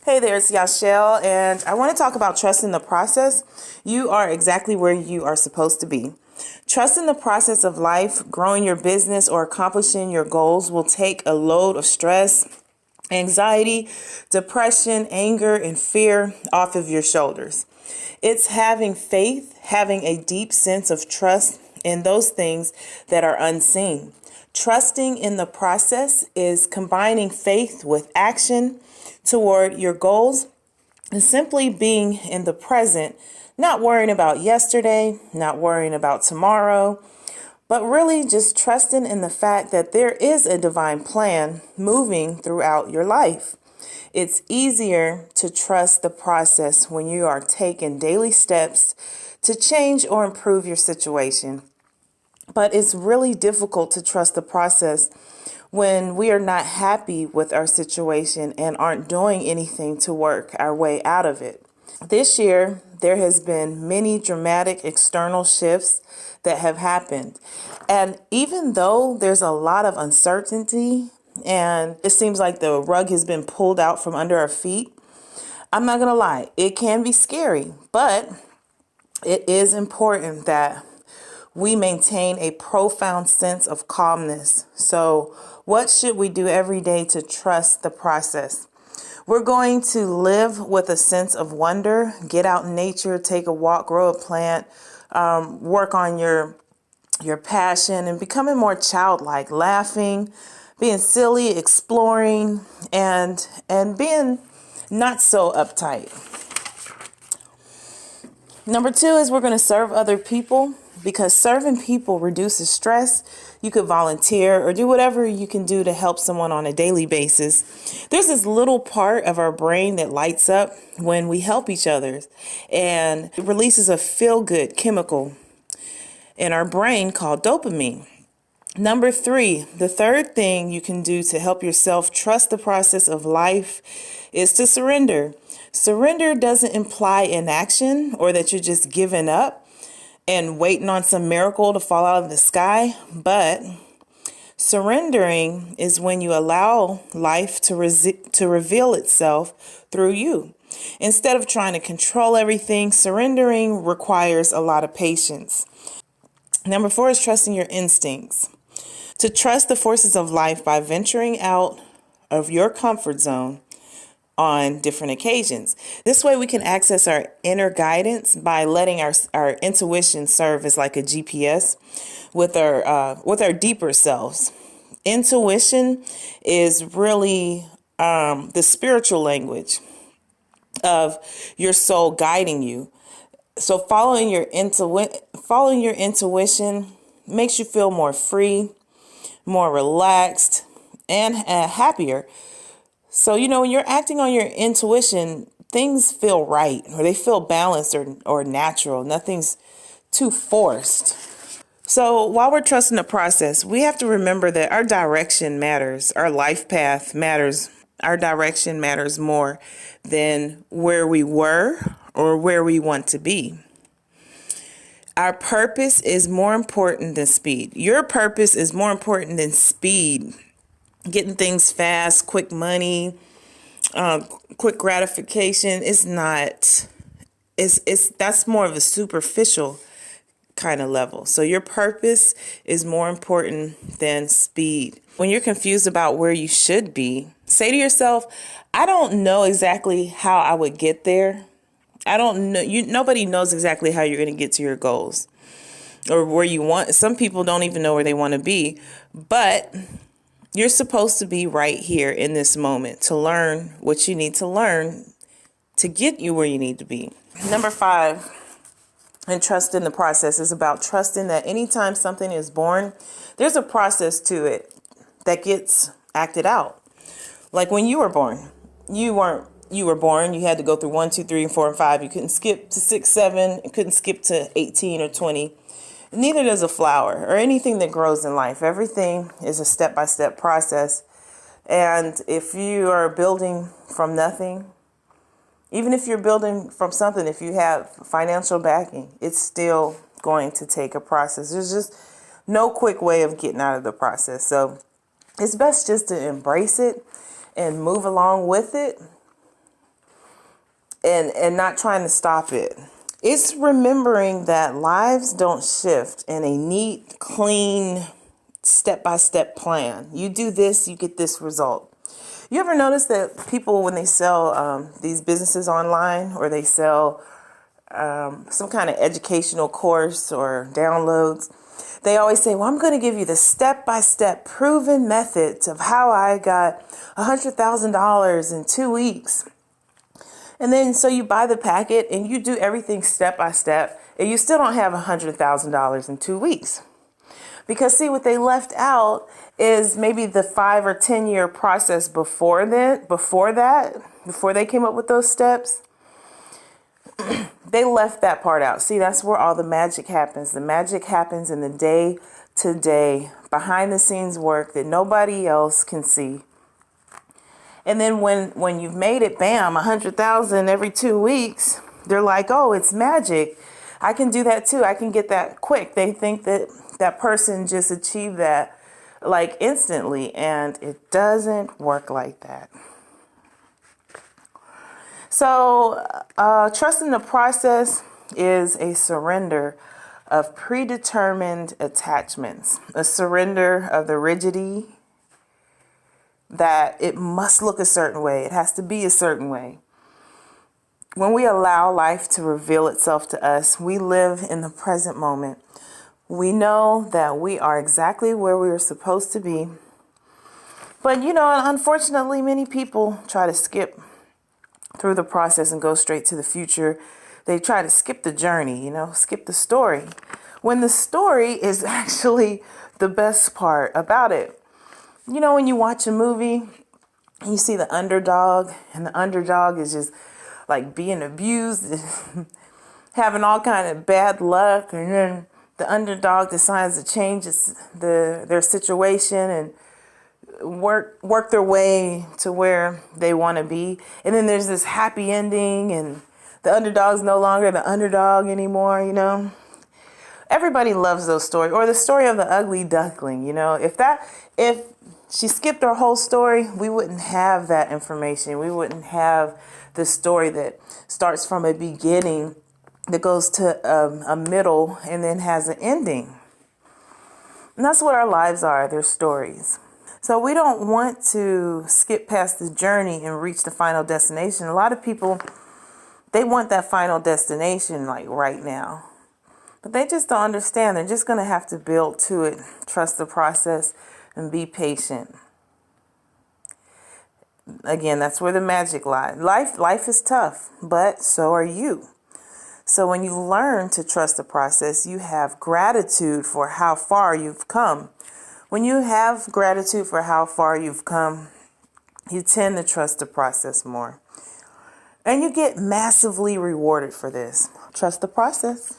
Hey there, it's Yahshell, and I want to talk about trust in the process. You are exactly where you are supposed to be. Trust in the process of life, growing your business, or accomplishing your goals will take a load of stress, anxiety, depression, anger, and fear off of your shoulders. It's having faith, having a deep sense of trust in those things that are unseen. Trusting in the process is combining faith with action toward your goals and simply being in the present, not worrying about yesterday, not worrying about tomorrow, but really just trusting in the fact that there is a divine plan moving throughout your life. It's easier to trust the process when you are taking daily steps to change or improve your situation. But it's really difficult to trust the process when we are not happy with our situation and aren't doing anything to work our way out of it. This year, there has been many dramatic external shifts that have happened. And even though there's a lot of uncertainty and it seems like the rug has been pulled out from under our feet, I'm not going to lie, it can be scary, but it is important that we maintain a profound sense of calmness. So, what should we do every day to trust the process? We're going to live with a sense of wonder, get out in nature, take a walk, grow a plant, work on your passion and becoming more childlike, laughing, being silly, exploring, and being not so uptight. Number 2 is we're going to serve other people because serving people reduces stress. You could volunteer or do whatever you can do to help someone on a daily basis. There's this little part of our brain that lights up when we help each other, and it releases a feel-good chemical in our brain called dopamine. Number 3, the third thing you can do to help yourself trust the process of life is to surrender. Surrender doesn't imply inaction or that you're just giving up and waiting on some miracle to fall out of the sky, but surrendering is when you allow life to reveal itself through you. Instead of trying to control everything, surrendering requires a lot of patience. Number 4 is trusting your instincts. To trust the forces of life by venturing out of your comfort zone on different occasions. This way we can access our inner guidance by letting our intuition serve as like a GPS with our deeper selves. Intuition is really the spiritual language of your soul guiding you. So following your intuition makes you feel more free, more relaxed, and happier. So, when you're acting on your intuition, things feel right, or they feel balanced or natural. Nothing's too forced. So while we're trusting the process, we have to remember that our direction matters. Our life path matters. Our direction matters more than where we were or where we want to be. Our purpose is more important than speed. Your purpose is more important than speed. Getting things fast, quick money, quick gratification is not. That's more of a superficial kind of level. So your purpose is more important than speed. When you're confused about where you should be, say to yourself, I don't know exactly how I would get there. I don't know. Nobody knows exactly how you're going to get to your goals or where you want. Some people don't even know where they want to be, but you're supposed to be right here in this moment to learn what you need to learn to get you where you need to be. Number 5, and trust in the process, is about trusting that anytime something is born, there's a process to it that gets acted out. Like when you were born, you were born, you had to go through 1, 2, 3, and 4, and 5. You couldn't skip to 6, 7, you couldn't skip to 18 or 20. Neither does a flower or anything that grows in life. Everything is a step-by-step process. And if you are building from nothing, even if you're building from something, if you have financial backing, it's still going to take a process. There's just no quick way of getting out of the process. So it's best just to embrace it and move along with it and not trying to stop it. It's remembering that lives don't shift in a neat, clean, step-by-step plan. You do this, you get this result. You ever notice that people, when they sell these businesses online, or they sell some kind of educational course or downloads, they always say, well, I'm going to give you the step-by-step proven methods of how I got $100,000 in 2 weeks. And then so you buy the packet and you do everything step by step, and you still don't have $100,000 in 2 weeks. Because see, what they left out is maybe the 5 or 10 year process before they came up with those steps. They left that part out. See, that's where all the magic happens. The magic happens in the day to day, behind the scenes work that nobody else can see. And then when you've made it, bam, 100,000 every 2 weeks, they're like, oh, it's magic. I can do that too. I can get that quick. They think that that person just achieved that like instantly, and it doesn't work like that. So trusting the process is a surrender of predetermined attachments, a surrender of the rigidity that it must look a certain way. It has to be a certain way. When we allow life to reveal itself to us, we live in the present moment. We know that we are exactly where we are supposed to be. But, unfortunately, many people try to skip through the process and go straight to the future. They try to skip the journey, skip the story, when the story is actually the best part about it. When you watch a movie, you see the underdog, and the underdog is just like being abused, having all kind of bad luck, and then the underdog decides to change their situation and work their way to where they want to be. And then there's this happy ending, and the underdog's no longer the underdog anymore, Everybody loves those stories. Or the story of the ugly duckling, if she skipped her whole story, we wouldn't have that information. We wouldn't have the story that starts from a beginning, that goes to a middle, and then has an ending. And that's what our lives are. They're stories. So we don't want to skip past the journey and reach the final destination. A lot of people, they want that final destination like right now. But they just don't understand. They're just going to have to build to it, trust the process, and be patient. Again, that's where the magic lies. Life is tough, but so are you. So when you learn to trust the process, you have gratitude for how far you've come. When you have gratitude for how far you've come, you tend to trust the process more. And you get massively rewarded for this. Trust the process.